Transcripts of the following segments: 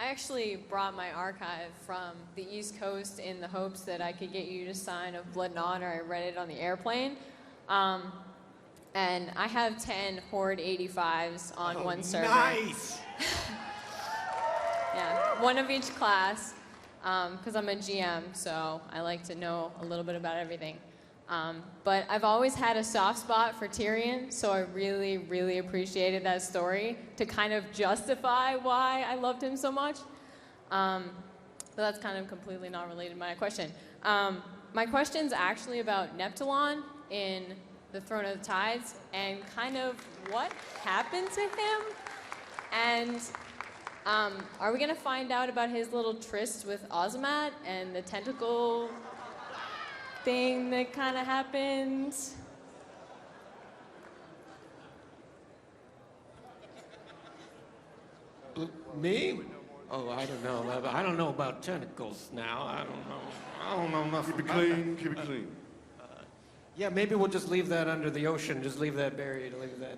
I actually brought my archive from the East Coast in the hopes that I could get you to sign of Blood and Honor. I read it on the airplane. And I have 10 Horde 85s on one server. Nice! Yeah, one of each class, because I'm a GM, so I like to know a little bit about everything. But I've always had a soft spot for Tyrion, so I really, really appreciated that story to kind of justify why I loved him so much. But that's kind of completely not related to my question. My question's actually about Neptulon in the Throne of the Tides and kind of what happened to him. And are we going to find out about his little tryst with Ozymat and the tentacle thing that kind of happened? Me? Oh, I don't know. I don't know about tentacles now. I don't know nothing. Keep it clean, keep it clean. Yeah, maybe we'll just leave that under the ocean. Just leave that buried. Leave that.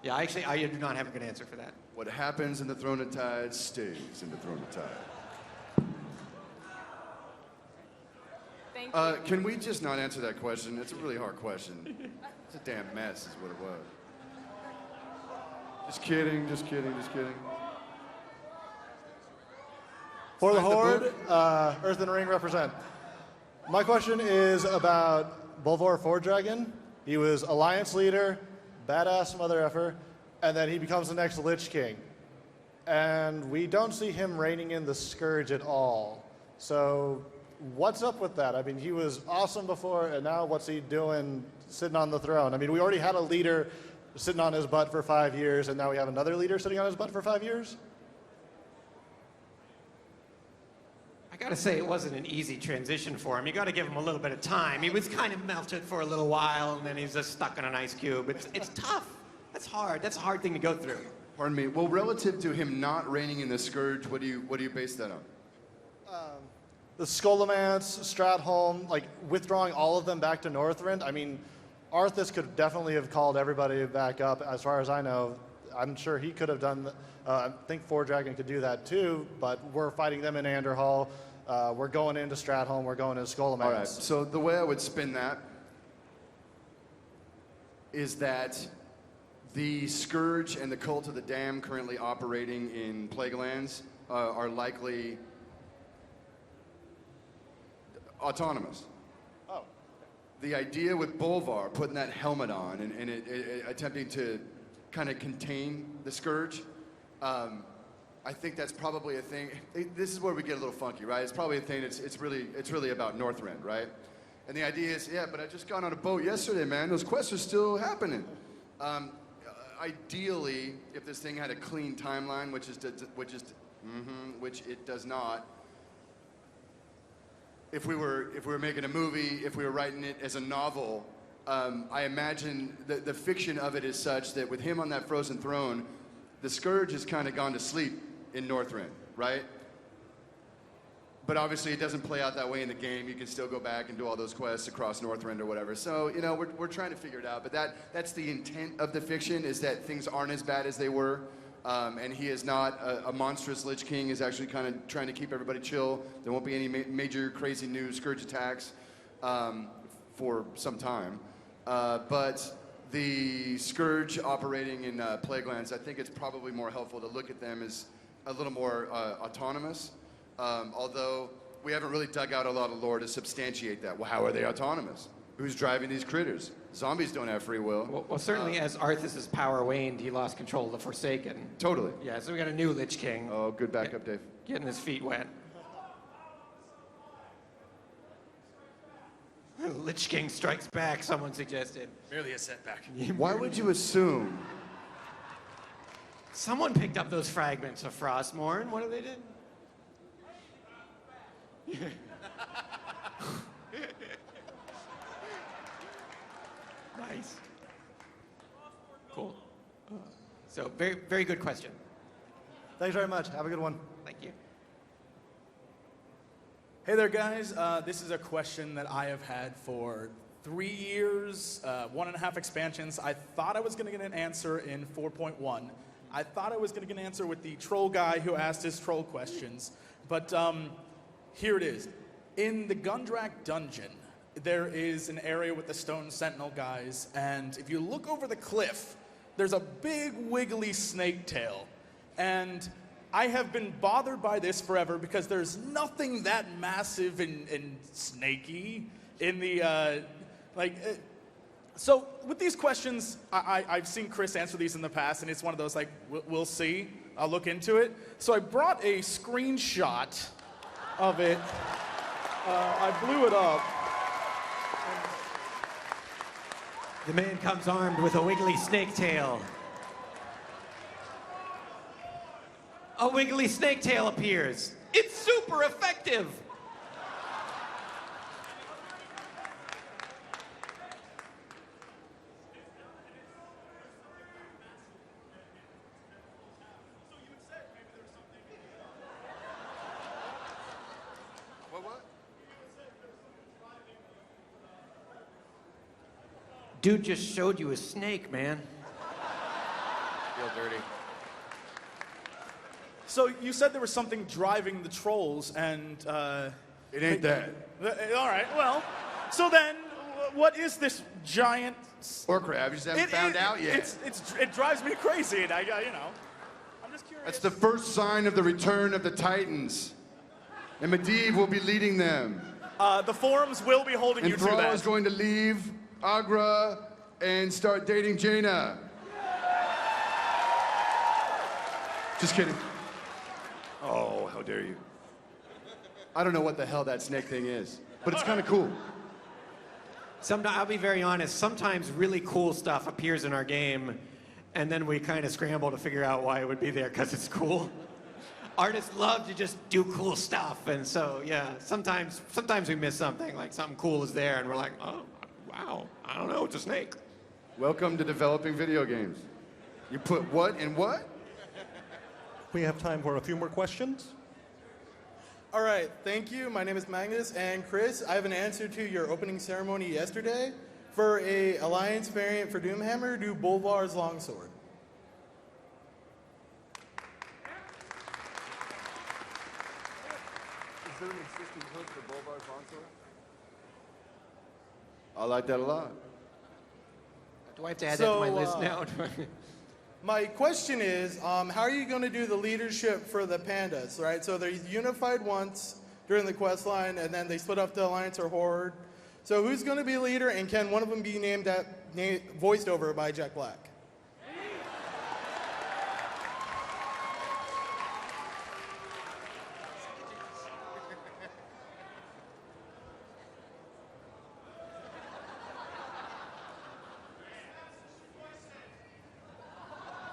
Yeah, actually, I do not have a good answer for that. What happens in the Throne of Tide stays in the Throne of Tide. Thank you. Can we just not answer that question? It's a really hard question. It's a damn mess is what it was. Just kidding, just kidding, just kidding. For the Sign the Horde, book. Earth and Ring represent. My question is about Bolvor Fordragon. He was Alliance leader, badass mother effer, and then he becomes the next Lich King. And we don't see him reigning in the Scourge at all. So what's up with that? I mean, he was awesome before, and now what's he doing sitting on the throne? I mean, we already had a leader sitting on his butt for 5 years, and now we have another leader sitting on his butt for 5 years? I gotta say, it wasn't an easy transition for him. You gotta give him a little bit of time. He was kind of melted for a little while, and then he's just stuck in an ice cube. It's tough. That's hard. That's a hard thing to go through. Pardon me. Well, relative to him not reigning in the Scourge, what do you base that on? The Skullomance, Stratholme, like withdrawing all of them back to Northrend. I mean, Arthas could definitely have called everybody back up. As far as I know, I'm sure he could have done. I think Fordragon could do that too. But we're fighting them in Anderhall. We're going into Stratholme. We're going into Skullomance. All right. So the way I would spin that is that the Scourge and the Cult of the Damned currently operating in Plaguelands are likely autonomous. Oh. The idea with Bolvar putting that helmet on and attempting to kind of contain the Scourge, I think that's probably a thing. This is where we get a little funky, right? It's probably a thing. It's really about Northrend, right? And the idea is, yeah, but I just got on a boat yesterday, man. Those quests are still happening. Ideally, if this thing had a clean timeline, which it does not. If we were making a movie, if we were writing it as a novel, I imagine the fiction of it is such that with him on that frozen throne, the Scourge has kind of gone to sleep in Northrend, right? But obviously it doesn't play out that way in the game. You can still go back and do all those quests across Northrend or whatever. So, you know, we're trying to figure it out. But that's the intent of the fiction, is that things aren't as bad as they were. And he is not a monstrous Lich King. Is actually kind of trying to keep everybody chill. There won't be any major crazy new Scourge attacks for some time. But the Scourge operating in Plaguelands, I think it's probably more helpful to look at them as a little more autonomous. Although we haven't really dug out a lot of lore to substantiate that. Well, how are they autonomous? Who's driving these critters? Zombies don't have free will. Well, certainly as Arthas' power waned, he lost control of the Forsaken. Totally. Yeah, so we got a new Lich King. Oh, good backup, Dave. Getting his feet wet. Lich King strikes back, someone suggested. Merely a setback. Why would you assume? Someone picked up those fragments of Frostmourne. What did they do? Nice. Cool. So very, very good question. Thanks very much. Have a good one. Thank you. Hey there, guys. This is a question that I have had for 3 years, 1.5 expansions. I thought I was going to get an answer in 4.1. I thought I was going to get an answer with the troll guy who asked his troll questions, but here it is. In the Gundrak dungeon, there is an area with the stone sentinel guys, and if you look over the cliff, there's a big wiggly snake tail. And I have been bothered by this forever because there's nothing that massive and snaky in the, so with these questions, I've seen Chris answer these in the past, and it's one of those like, we'll see, I'll look into it. So I brought a screenshot of it. I blew it up. The man comes armed with a wiggly snake tail. A wiggly snake tail appears. It's super effective. What? Dude just showed you a snake, man. Feel dirty. So you said there was something driving the trolls, and It ain't that. all right, well, so then what is this giant? Or crab, you just haven't found out yet. It drives me crazy, and I'm just curious. That's the first sign of the return of the Titans. And Medivh will be leading them. The forums will be holding And you to Thrall that. is going to leave Agra and start dating Jaina. Just kidding. Oh, how dare you. I don't know what the hell that snake thing is, but it's kind of cool. I'll be very honest, sometimes really cool stuff appears in our game, and then we kind of scramble to figure out why it would be there, because it's cool. Artists love to just do cool stuff, and so, yeah, sometimes we miss something, like something cool is there, and we're like, oh, wow, I don't know, it's a snake. Welcome to developing video games. You put what in what? We have time for a few more questions. All right, thank you. My name is Magnus, and Chris, I have an answer to your opening ceremony yesterday. For a Alliance variant for Doomhammer, do Bolvar's longsword. Is there an existing hook for Bolvar's longsword? I like that a lot. Do I have to add that to my So, list now? My question is, how are you going to do the leadership for the pandas, right? So they're unified once during the quest line, and then they split up to Alliance or Horde. So who's going to be leader, and can one of them be voiced over by Jack Black?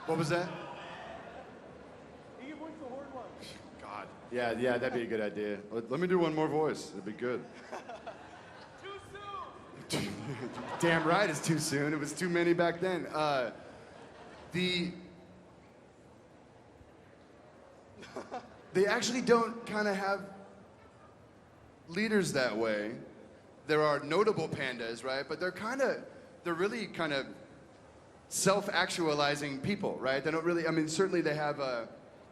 What was that? God. Yeah, that'd be a good idea. Let me do one more voice. It'd be good. Too soon. Damn right, it's too soon. It was too many back then. They actually don't kind of have leaders that way. There are notable pandas, right? But they're really kind of self-actualizing people, right? They don't really, I mean, certainly they have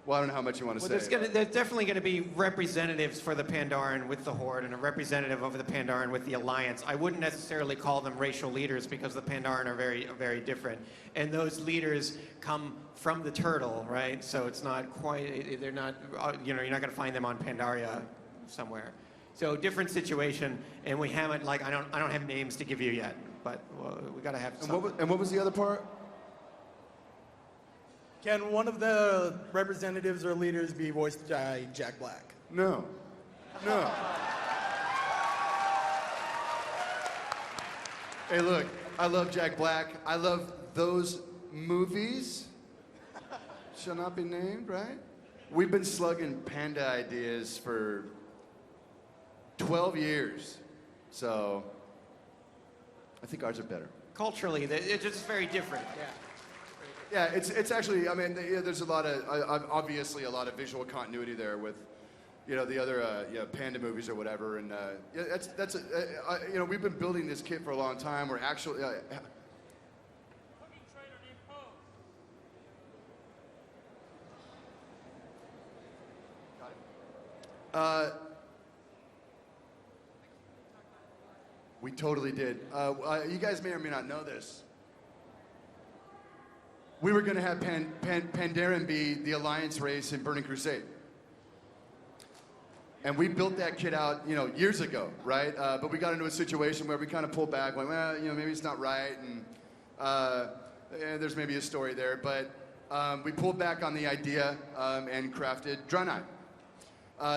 well, I don't know how much you want to say. There's definitely going to be representatives for the Pandaren with the Horde and a representative of the Pandaren with the Alliance. I wouldn't necessarily call them racial leaders because the Pandaren are very, very different. And those leaders come from the turtle, right? So it's not quite, they're not, you're not going to find them on Pandaria somewhere. So different situation, and we haven't, I don't have names to give you yet, but we got to have some. And what was the other part? Can one of the representatives or leaders be voiced by Jack Black? No. Hey, look, I love Jack Black. I love those movies. Shall not be named, right? We've been slugging panda ideas for 12 years. So I think ours are better. Culturally, it's just very different. Yeah. Yeah, it's actually, I mean, there's a lot of, obviously a lot of visual continuity there with, the other, panda movies or whatever. And, we've been building this kit for a long time. We're actually, We totally did. You guys may or may not know this. We were going to have Pandaren be the Alliance race in Burning Crusade. And we built that kit out, years ago, right? But we got into a situation where we kind of pulled back, went, well, maybe it's not right, and there's maybe a story there. But we pulled back on the idea and crafted Draenei.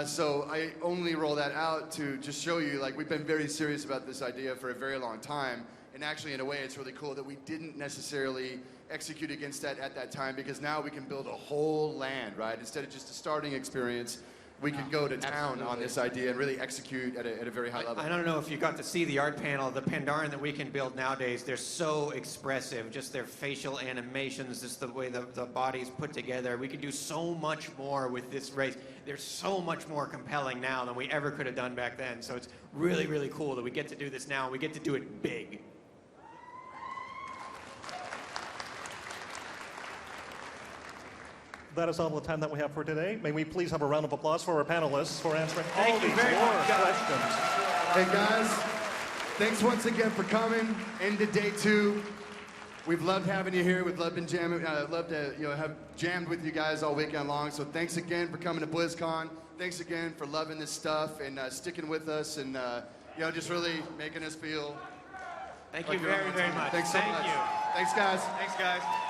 So I only roll that out to just show you, like, we've been very serious about this idea for a very long time. And actually, in a way, it's really cool that we didn't necessarily execute against that at that time, because now we can build a whole land, right? Instead of just a starting experience, we can go to town on this idea and really execute at a very high level. I don't know if you got to see the art panel. The Pandaren that we can build nowadays, they're so expressive. Just their facial animations, just the way the body's put together. We can do so much more with this race. They're so much more compelling now than we ever could have done back then. So it's really, really cool that we get to do this now. And we get to do it big. That is all the time that we have for today. May we please have a round of applause for our panelists for answering all Thank you these very much, guys. questions. Hey guys, thanks once again for coming into day 2. We've loved having you here. We've loved jamming. Loved to have jammed with you guys all weekend long. So thanks again for coming to BlizzCon. Thanks again for loving this stuff and sticking with us and just really making us feel. Thank like you you're on very, our very team. much. Thanks so much. Thank you. Thanks guys. Thanks, guys.